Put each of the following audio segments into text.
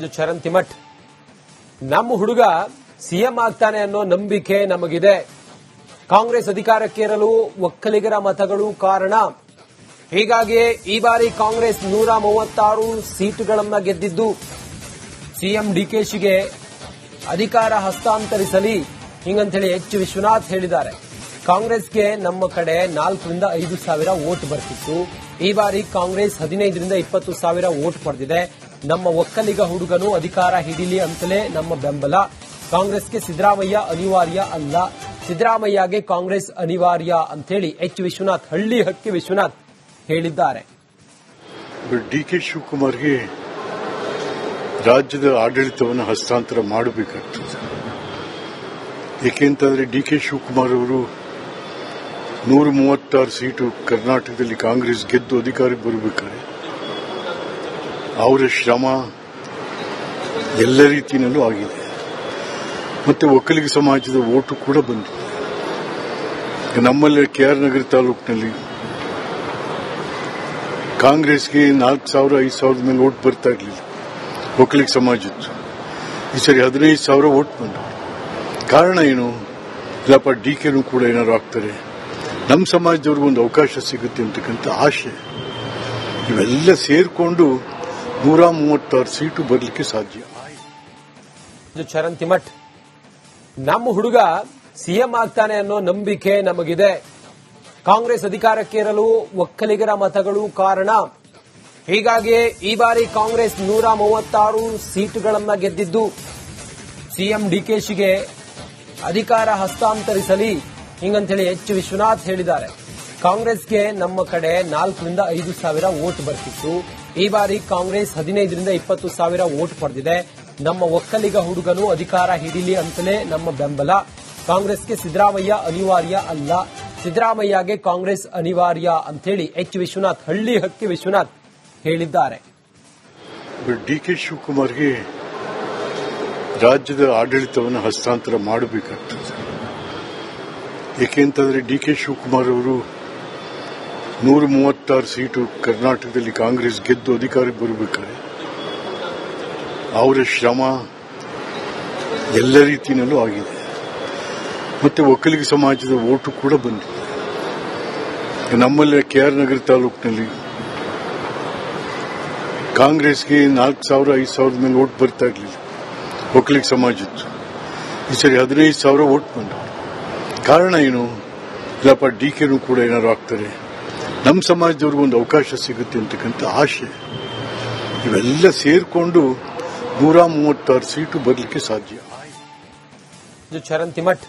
ಚರಣ್ ತಿಮಠ್ ನಮ್ಮ ಹುಡುಗ ಸಿಎಂ ಆಗ್ತಾನೆ ಅನ್ನೋ ನಂಬಿಕೆ ನಮಗಿದೆ. ಕಾಂಗ್ರೆಸ್ ಅಧಿಕಾರಕ್ಕೇರಲು ಒಕ್ಕಲಿಗರ ಮತಗಳು ಕಾರಣ. ಹೀಗಾಗಿ ಈ ಬಾರಿ ಕಾಂಗ್ರೆಸ್ 136 ಸೀಟುಗಳನ್ನು ಗೆದ್ದಿದ್ದು ಸಿಎಂ ಡಿಕೆಶಿಗೆ ಅಧಿಕಾರ ಹಸ್ತಾಂತರಿಸಲಿ ಹಿಂಗಂತೇಳಿ ಎಚ್ ವಿಶ್ವನಾಥ್ ಹೇಳಿದ್ದಾರೆ. ಕಾಂಗ್ರೆಸ್ಗೆ ನಮ್ಮ ಕಡೆ 4 ರಿಂದ 5 ಸಾವಿರ ವೋಟ್ ಬರ್ತಿತ್ತು. ಈ ಬಾರಿ ಕಾಂಗ್ರೆಸ್ 15 ರಿಂದ 20 ಸಾವಿರ ವೋಟ್ ಪಡೆದಿದೆ. ನಮ್ಮ ಒಕ್ಕಲಿಗ ಹುಡುಗನು ಅಧಿಕಾರ ಹಿಡಿಲಿ ಅಂತಲೇ ನಮ್ಮ ಬೆಂಬಲ. ಕಾಂಗ್ರೆಸ್ಗೆ ಸಿದ್ದರಾಮಯ್ಯ ಅನಿವಾರ್ಯ ಅಲ್ಲ, ಸಿದ್ದರಾಮಯ್ಯಗೆ ಕಾಂಗ್ರೆಸ್ ಅನಿವಾರ್ಯ ಅಂತೇಳಿ ಎಚ್ ವಿಶ್ವನಾಥ್, ಹಳ್ಳಿ ಹಕ್ಕಿ ವಿಶ್ವನಾಥ್ ಹೇಳಿದ್ದಾರೆ. ಡಿಕೆ ಶಿವಕುಮಾರ್ಗೆ ರಾಜ್ಯದ ಆಡಳಿತವನ್ನು ಹಸ್ತಾಂತರ ಮಾಡಬೇಕಾಗ್ತದೆ. ಏಕೆಂತಂದ್ರೆ ಡಿಕೆ ಶಿವಕುಮಾರ್ ಅವರು 136 ಸೀಟು ಕರ್ನಾಟಕದಲ್ಲಿ ಕಾಂಗ್ರೆಸ್ ಗೆದ್ದು ಅಧಿಕಾರಕ್ಕೆ ಬರಬೇಕಾದ್ರೆ ಅವರ ಶ್ರಮ ಎಲ್ಲ ರೀತಿಯಲ್ಲೂ ಆಗಿದೆ. ಮತ್ತೆ ಒಕ್ಕಲಿಗ ಸಮಾಜದ ಓಟು ಕೂಡ ಬಂದಿದೆ. ನಮ್ಮಲ್ಲಿ ಕೆಆರ್ ನಗರ ತಾಲೂಕಿನಲ್ಲಿ ಕಾಂಗ್ರೆಸ್ಗೆ 4,000 5,000 ಮೇಲೆ ಓಟ್ ಬರ್ತಾ ಇರಲಿಲ್ಲ ಒಕ್ಕಲಿಗ ಸಮಾಜದ್ದು. ಈ ಸರಿ 15,000 ಓಟ್ ಬಂದರು. ಕಾರಣ ಏನು? ಇಲ್ಲಪ್ಪ ಡಿಕೆನೂ ಕೂಡ ಏನಾದ್ರು ಆಗ್ತಾರೆ, ನಮ್ಮ ಸಮಾಜದವ್ರಿಗೂ ಒಂದು ಅವಕಾಶ ಸಿಗುತ್ತೆ ಅಂತಕ್ಕಂಥ ಆಶೆ. ಇವೆಲ್ಲ ಸೇರ್ಕೊಂಡು 136 ಸೀಟು ಬರಲಿಕ್ಕೆ ಸಾಧ್ಯ. ಚರಣ್ ತಿಮಠ್ ನಮ್ಮ ಹುಡುಗ ಸಿಎಂ ಆಗ್ತಾನೆ ಅನ್ನೋ ನಂಬಿಕೆ ನಮಗಿದೆ. ಕಾಂಗ್ರೆಸ್ ಅಧಿಕಾರಕ್ಕೇರಲು ಒಕ್ಕಲಿಗರ ಮತಗಳು ಕಾರಣ. ಹೀಗಾಗಿ ಈ ಬಾರಿ ಕಾಂಗ್ರೆಸ್ 136 ಸೀಟುಗಳನ್ನು ಗೆದ್ದಿದ್ದು ಸಿಎಂ ಡಿಕೆಶಿಗೆ ಅಧಿಕಾರ ಹಸ್ತಾಂತರಿಸಲಿ ಹಿಂಗಂತೇಳಿ ಎಚ್ ವಿಶ್ವನಾಥ್ ಹೇಳಿದ್ದಾರೆ. ಕಾಂಗ್ರೆಸ್ಗೆ ನಮ್ಮ ಕಡೆ 4 ರಿಂದ 5 ಸಾವಿರ ವೋಟ್ ಬರ್ತಿತ್ತು. ಈ ಬಾರಿ ಕಾಂಗ್ರೆಸ್ 15 ರಿಂದ 20 ಸಾವಿರ ವೋಟ್ ಪಡೆದಿದೆ. ನಮ್ಮ ಒಕ್ಕಲಿಗ ಹುಡುಗನು ಅಧಿಕಾರ ಹಿಡಿಲಿ ಅಂತಲೇ ನಮ್ಮ ಬೆಂಬಲ. ಕಾಂಗ್ರೆಸ್ಗೆ ಸಿದ್ದರಾಮಯ್ಯ ಅನಿವಾರ್ಯ ಅಲ್ಲ, ಸಿದ್ದರಾಮಯ್ಯಗೆ ಕಾಂಗ್ರೆಸ್ ಅನಿವಾರ್ಯ ಅಂತೇಳಿ ಎಚ್ ವಿಶ್ವನಾಥ್, ಹಳ್ಳಿ ಹಕ್ಕಿ ವಿಶ್ವನಾಥ್ ಹೇಳಿದ್ದಾರೆ. ಡಿಕೆ ಶಿವಕುಮಾರ್ಗೆ ರಾಜ್ಯದ ಆಡಳಿತವನ್ನು ಹಸ್ತಾಂತರ ಮಾಡಬೇಕಾಗ್ತದೆ. ಏಕೆಂತಂದ್ರೆ ಡಿಕೆ ಶಿವಕುಮಾರ್ ಅವರು 136 ಸೀಟು ಕರ್ನಾಟಕದಲ್ಲಿ ಕಾಂಗ್ರೆಸ್ ಗೆದ್ದು ಅಧಿಕಾರಕ್ಕೆ ಬರಬೇಕಾದ್ರೆ ಅವರ ಶ್ರಮ ಎಲ್ಲ ರೀತಿಯಲ್ಲೂ ಆಗಿದೆ. ಮತ್ತೆ ಒಕ್ಕಲಿಗ ಸಮಾಜದ ಓಟು ಕೂಡ ಬಂದಿದೆ. ನಮ್ಮಲ್ಲಿ ಕೆಆರ್ ನಗರ ತಾಲೂಕಿನಲ್ಲಿ ಕಾಂಗ್ರೆಸ್ಗೆ 4,000 5,000 ಮೇಲೆ ಓಟ್ ಬರ್ತಾ ಇರಲಿಲ್ಲ ಒಕ್ಕಲಿಗ ಸಮಾಜದ್ದು. ಈ ಸರಿ 15,000 ಓಟ್ ಬಂದರು. ಕಾರಣ ಏನು? ಇಲ್ಲಪ್ಪ ಡಿಕೆನೂ ಕೂಡ ಏನಾದ್ರು ಆಗ್ತಾರೆ, ನಮ್ಮ ಸಮಾಜದವ್ರಿಗೂ ಒಂದು ಅವಕಾಶ ಸಿಗುತ್ತೆ ಅಂತಕ್ಕಂಥ ಆಶೆ. ಇವೆಲ್ಲ ಸೇರ್ಕೊಂಡು 136 ಸೀಟು ಬರಲಿಕ್ಕೆ ಸಾಧ್ಯ. ಚರಣ್ ತಿಮಠ್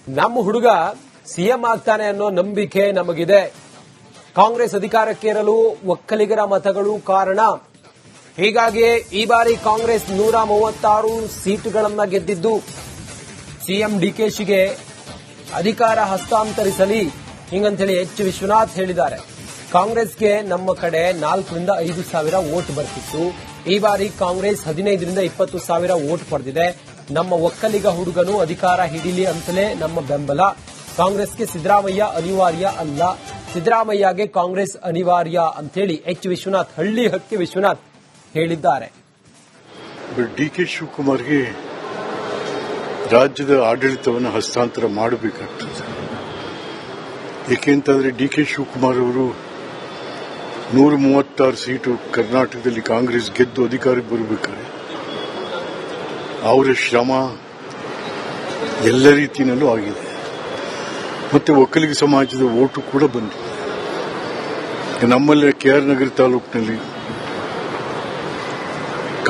ನಮ್ಮ ಹುಡುಗ ಸಿಎಂ ಆಗ್ತಾನೆ ಅನ್ನೋ ನಂಬಿಕೆ ನಮಗಿದೆ. ಕಾಂಗ್ರೆಸ್ ಅಧಿಕಾರಕ್ಕೇರಲು ಒಕ್ಕಲಿಗರ ಮತಗಳು ಕಾರಣ. ಹೀಗಾಗಿ ಈ ಬಾರಿ ಕಾಂಗ್ರೆಸ್ 136 ಸೀಟುಗಳನ್ನು ಗೆದ್ದಿದ್ದು ಸಿಎಂ ಡಿಕೆಶಿಗೆ ಅಧಿಕಾರ ಹಸ್ತಾಂತರಿಸಲಿ ಹಿಂಗಂತೇಳಿ ಎಚ್ ವಿಶ್ವನಾಥ್ ಹೇಳಿದ್ದಾರೆ. ಕಾಂಗ್ರೆಸ್ಗೆ ನಮ್ಮ ಕಡೆ 4 ರಿಂದ 5 ಸಾವಿರ ವೋಟ್ ಬರ್ತಿತ್ತು. ಈ ಬಾರಿ ಕಾಂಗ್ರೆಸ್ 15 ರಿಂದ 20 ಸಾವಿರ ವೋಟ್ ಪಡೆದಿದೆ. ನಮ್ಮ ಒಕ್ಕಲಿಗ ಹುಡುಗನು ಅಧಿಕಾರ ಹಿಡಿಲಿ ಅಂತಲೇ ನಮ್ಮ ಬೆಂಬಲ. ಕಾಂಗ್ರೆಸ್ಗೆ ಸಿದ್ದರಾಮಯ್ಯ ಅನಿವಾರ್ಯ ಅಲ್ಲ, ಸಿದ್ದರಾಮಯ್ಯಗೆ ಕಾಂಗ್ರೆಸ್ ಅನಿವಾರ್ಯ ಅಂತೇಳಿ ಎಚ್ ವಿಶ್ವನಾಥ್, ಹಳ್ಳಿ ಹಕ್ಕಿ ವಿಶ್ವನಾಥ್ ಹೇಳಿದ್ದಾರೆ. ಡಿಕೆ ಶಿವಕುಮಾರ್ಗೆ ರಾಜ್ಯದ ಆಡಳಿತವನ್ನು ಹಸ್ತಾಂತರ ಮಾಡಬೇಕಾಗ್ತದೆ. ಏಕೆಂತಂದ್ರೆ ಡಿಕೆ ಶಿವಕುಮಾರ್ ಅವರು 136 ಸೀಟು ಕರ್ನಾಟಕದಲ್ಲಿ ಕಾಂಗ್ರೆಸ್ ಗೆದ್ದು ಅಧಿಕಾರಕ್ಕೆ ಬರಬೇಕಾದ್ರೆ ಅವರ ಶ್ರಮ ಎಲ್ಲ ರೀತಿಯಲ್ಲೂ ಆಗಿದೆ. ಮತ್ತೆ ಒಕ್ಕಲಿಗ ಸಮಾಜದ ಓಟು ಕೂಡ ಬಂದಿದೆ. ನಮ್ಮಲ್ಲಿ ಕೆಆರ್ ನಗರ ತಾಲೂಕಿನಲ್ಲಿ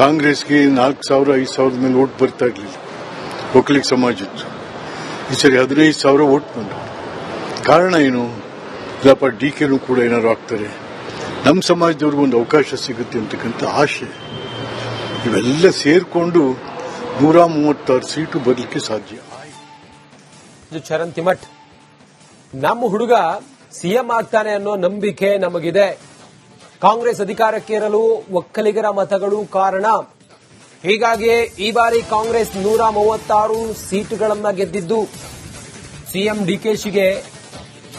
ಕಾಂಗ್ರೆಸ್ಗೆ 4,000 5,000 ಮೇಲೆ ಓಟ್ ಬರ್ತಾ ಇರಲಿಲ್ಲ ಒಕ್ಕಲಿಗ ಸಮಾಜದ್ದು. ಈ ಸರಿ 15,000 ಓಟ್ ಬಂದರು. ಕಾರಣ ಏನು? ಇಲ್ಲಪ್ಪ ಡಿಕೆನೂ ಕೂಡ ಏನಾದ್ರು ಆಗ್ತಾರೆ, ನಮ್ಮ ಸಮಾಜದವ್ರಿಗೂ ಒಂದು ಅವಕಾಶ ಸಿಗುತ್ತೆ ಅಂತಕ್ಕಂಥ ಆಶೆ. ಇವೆಲ್ಲ ಸೇರ್ಕೊಂಡು 136 ಸೀಟು ಬರಲಿಕ್ಕೆ ಸಾಧ್ಯ. ಚರಣ್ ತಿಮಠ್ ನಮ್ಮ ಹುಡುಗ ಸಿಎಂ ಆಗ್ತಾನೆ ಅನ್ನೋ ನಂಬಿಕೆ ನಮಗಿದೆ. ಕಾಂಗ್ರೆಸ್ ಅಧಿಕಾರಕ್ಕೇರಲು ಒಕ್ಕಲಿಗರ ಮತಗಳು ಕಾರಣ. ಹೀಗಾಗಿ ಈ ಬಾರಿ ಕಾಂಗ್ರೆಸ್ 136 ಸೀಟುಗಳನ್ನು ಗೆದ್ದಿದ್ದು ಸಿಎಂ ಡಿಕೆಶಿಗೆ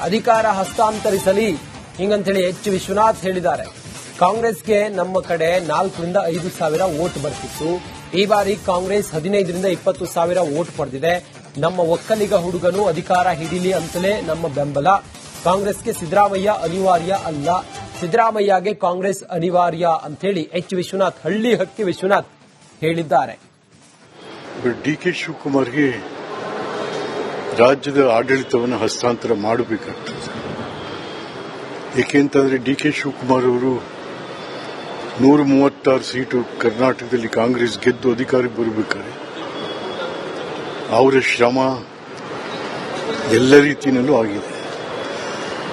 ಅಧಿಕಾರ ಹಸ್ತಾಂತರಿಸಲಿ ಹಿಂಗಂತೇಳಿ ಎಚ್ ವಿಶ್ವನಾಥ್ ಹೇಳಿದ್ದಾರೆ. ಕಾಂಗ್ರೆಸ್ಗೆ ನಮ್ಮ ಕಡೆ 4ರಿಂದ 5 ಸಾವಿರ ವೋಟ್ ಬರ್ತಿತ್ತು. ಈ ಬಾರಿ ಕಾಂಗ್ರೆಸ್ 15ರಿಂದ 20 ಸಾವಿರ ವೋಟ್ ಪಡೆದಿದೆ. ನಮ್ಮ ಒಕ್ಕಲಿಗ ಹುಡುಗನು ಅಧಿಕಾರ ಹಿಡಿಲಿ ಅಂತಲೇ ನಮ್ಮ ಬೆಂಬಲ. ಕಾಂಗ್ರೆಸ್ಗೆ ಸಿದ್ದರಾಮಯ್ಯ ಅನಿವಾರ್ಯ ಅಲ್ಲ, ಸಿದ್ದರಾಮಯ್ಯಗೆ ಕಾಂಗ್ರೆಸ್ ಅನಿವಾರ್ಯ ಅಂತೇಳಿ ಎಚ್ ವಿಶ್ವನಾಥ್, ಹಳ್ಳಿ ಹಕ್ಕಿ ವಿಶ್ವನಾಥ್ ಹೇಳಿದ್ದಾರೆ. ಡಿಕೆ ಶಿವಕುಮಾರ್ಗೆ ರಾಜ್ಯದ ಆಡಳಿತವನ್ನು ಹಸ್ತಾಂತರ ಮಾಡಬೇಕಾಗ್ತದೆ. ಏಕೆಂತಂದ್ರೆ ಡಿಕೆ ಶಿವಕುಮಾರ್ ಅವರು 136 ಸೀಟು ಕರ್ನಾಟಕದಲ್ಲಿ ಕಾಂಗ್ರೆಸ್ ಗೆದ್ದು ಅಧಿಕಾರಕ್ಕೆ ಬರಬೇಕಾದ್ರೆ ಅವರ ಶ್ರಮ ಎಲ್ಲ ರೀತಿಯಲ್ಲೂ ಆಗಿದೆ.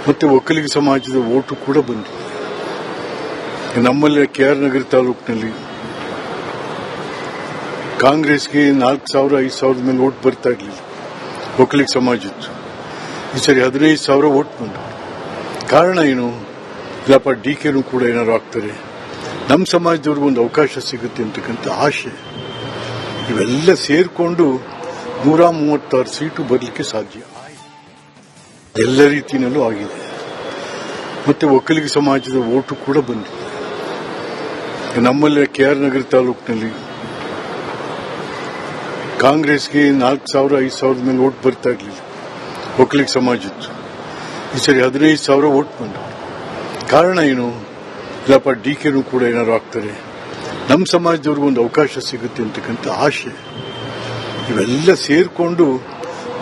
ಮತ್ತೆ ಒಕ್ಕಲಿಗ ಸಮಾಜದ ಓಟು ಕೂಡ ಬಂದಿದೆ. ನಮ್ಮಲ್ಲಿ ಕೆಆರ್ ನಗರ ತಾಲೂಕಿನಲ್ಲಿ ಕಾಂಗ್ರೆಸ್ಗೆ 4,000 5,000 ಮೇಲೆ ಓಟ್ ಬರ್ತಾ ಇರಲಿಲ್ಲ ಒಕ್ಕಲಿಗ ಸಮಾಜದ್ದು. ಈ ಸರಿ 15,000 ಓಟ್ ಬಂದರು. ಕಾರಣ ಏನು? ಇಲ್ಲಪ್ಪ ಡಿಕೆನೂ ಕೂಡ ಏನಾದ್ರು ಆಗ್ತಾರೆ, ನಮ್ಮ ಸಮಾಜದವ್ರಿಗೂ ಒಂದು ಅವಕಾಶ ಸಿಗುತ್ತೆ ಅಂತಕ್ಕಂಥ ಆಶೆ, ಇವೆಲ್ಲ ಸೇರಿಕೊಂಡು 136 ಸೀಟು ಬರಲಿಕ್ಕೆ ಸಾಧ್ಯ ಎಲ್ಲ ರೀತಿಯಲ್ಲೂ ಆಗಿದೆ. ಮತ್ತೆ ಒಕ್ಕಲಿಗ ಸಮಾಜದ ಓಟು ಕೂಡ ಬಂದಿದೆ. ನಮ್ಮಲ್ಲಿ ಕೆಆರ್ ನಗರ ತಾಲೂಕಿನಲ್ಲಿ ಕಾಂಗ್ರೆಸ್ಗೆ 4,000 5,000 ಮೇಲೆ ಓಟ್ ಬರ್ತಾ ಇರಲಿಲ್ಲ ಒಕ್ಕಲಿಗ ಸಮಾಜದ್ದು. ಈ ಸರಿ 15,000 ಓಟ್ ಬಂದರು. ಕಾರಣ ಏನು? ಇಲ್ಲಪ್ಪ ಡಿಕೆನೂ ಕೂಡ ಏನಾದ್ರು ಆಗ್ತಾರೆ, ನಮ್ಮ ಸಮಾಜದವ್ರಿಗೂ ಒಂದು ಅವಕಾಶ ಸಿಗುತ್ತೆ ಅಂತಕ್ಕಂಥ ಆಶೆ, ಇವೆಲ್ಲ ಸೇರಿಕೊಂಡು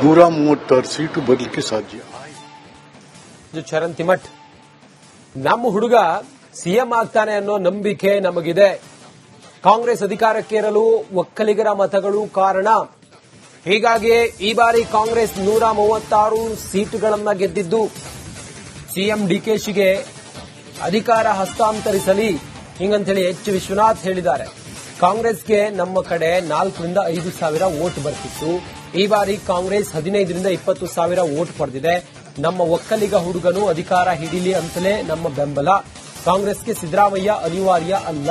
136 ಸೀಟು ಬರಲಿಕ್ಕೆ ಸಾಧ್ಯ. ಚರಣ್ ತಿಮ್ಮಟ್, ನಮ್ಮ ಹುಡುಗ ಸಿಎಂ ಆಗ್ತಾನೆ ಅನ್ನೋ ನಂಬಿಕೆ ನಮಗಿದೆ. ಕಾಂಗ್ರೆಸ್ ಅಧಿಕಾರಕ್ಕೇರಲು ಒಕ್ಕಲಿಗರ ಮತಗಳು ಕಾರಣ. ಹೀಗಾಗಿ ಈ ಬಾರಿ ಕಾಂಗ್ರೆಸ್ 136 ಸೀಟುಗಳನ್ನು ಗೆದ್ದಿದ್ದು ಸಿಎಂ ಡಿಕೆಶಿಗೆ ಅಧಿಕಾರ ಹಸ್ತಾಂತರಿಸಲಿ ಹಿಂಗಂತೇಳಿ ಎಚ್ ವಿಶ್ವನಾಥ್ ಹೇಳಿದ್ದಾರೆ. ಕಾಂಗ್ರೆಸ್ಗೆ ನಮ್ಮ ಕಡೆ 4ರಿಂದ 5 ಸಾವಿರ ವೋಟ್ ಬರ್ತಿತ್ತು. ಈ ಬಾರಿ ಕಾಂಗ್ರೆಸ್ 15ರಿಂದ 20 ಸಾವಿರ ವೋಟ್ ಪಡೆದಿದೆ. ನಮ್ಮ ಒಕ್ಕಲಿಗ ಹುಡುಗನು ಅಧಿಕಾರ ಹಿಡಿಲಿ ಅಂತಲೇ ನಮ್ಮ ಬೆಂಬಲ. ಕಾಂಗ್ರೆಸ್ಗೆ ಸಿದ್ದರಾಮಯ್ಯ ಅನಿವಾರ್ಯ ಅಲ್ಲ,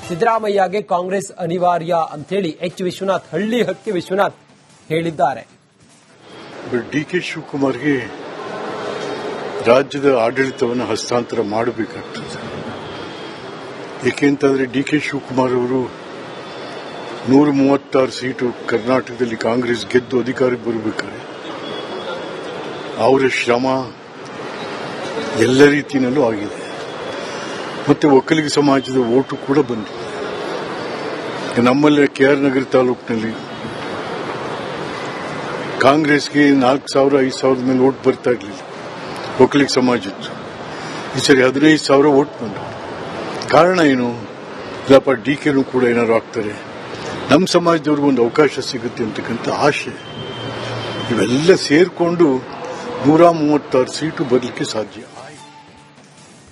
ಸಿದ್ದರಾಮಯ್ಯಗೆ ಕಾಂಗ್ರೆಸ್ ಅನಿವಾರ್ಯ ಅಂತೇಳಿ ಎಚ್ ವಿಶ್ವನಾಥ್, ಹಳ್ಳಿ ಹಕ್ಕಿ ವಿಶ್ವನಾಥ್ ಹೇಳಿದ್ದಾರೆ. ಡಿಕೆ ಶಿವಕುಮಾರ್ಗೆ ರಾಜ್ಯದ ಆಡಳಿತವನ್ನು ಹಸ್ತಾಂತರ ಮಾಡಬೇಕಾಗ್ತದೆ. ಏಕೆಂತಂದ್ರೆ ಡಿಕೆ ಶಿವಕುಮಾರ್ ಅವರು 136 ಸೀಟು ಕರ್ನಾಟಕದಲ್ಲಿ ಕಾಂಗ್ರೆಸ್ ಗೆದ್ದು ಅಧಿಕಾರಕ್ಕೆ ಬರಬೇಕಾದ್ರೆ ಅವರ ಶ್ರಮ ಎಲ್ಲ ರೀತಿಯಲ್ಲೂ ಆಗಿದೆ. ಮತ್ತೆ ಒಕ್ಕಲಿಗ ಸಮಾಜದ ಓಟು ಕೂಡ ಬಂದಿದೆ. ನಮ್ಮಲ್ಲಿ ಕೆಆರ್ ನಗರ ತಾಲೂಕಿನಲ್ಲಿ ಕಾಂಗ್ರೆಸ್ಗೆ 4,000 5,000 ಮೇಲೆ ಓಟ್ ಬರ್ತಾ ಇರಲಿಲ್ಲ ಒಕ್ಕಲಿಗ ಸಮಾಜದ್ದು. ಈ ಸರಿ 15,000 ಓಟ್ ಬಂದರು. ಕಾರಣ ಏನು? ಇಲ್ಲಪ್ಪ ಡಿಕೆನೂ ಕೂಡ ಏನಾದ್ರು ಆಗ್ತಾರೆ, ನಮ್ಮ ಸಮಾಜದವ್ರಿಗೂ ಒಂದು ಅವಕಾಶ ಸಿಗುತ್ತೆ ಅಂತಕ್ಕಂಥ ಆಶೆ, ಇವೆಲ್ಲ ಸೇರಿಕೊಂಡು 136 ಸೀಟು ಬರಲಿಕ್ಕೆ ಸಾಧ್ಯ.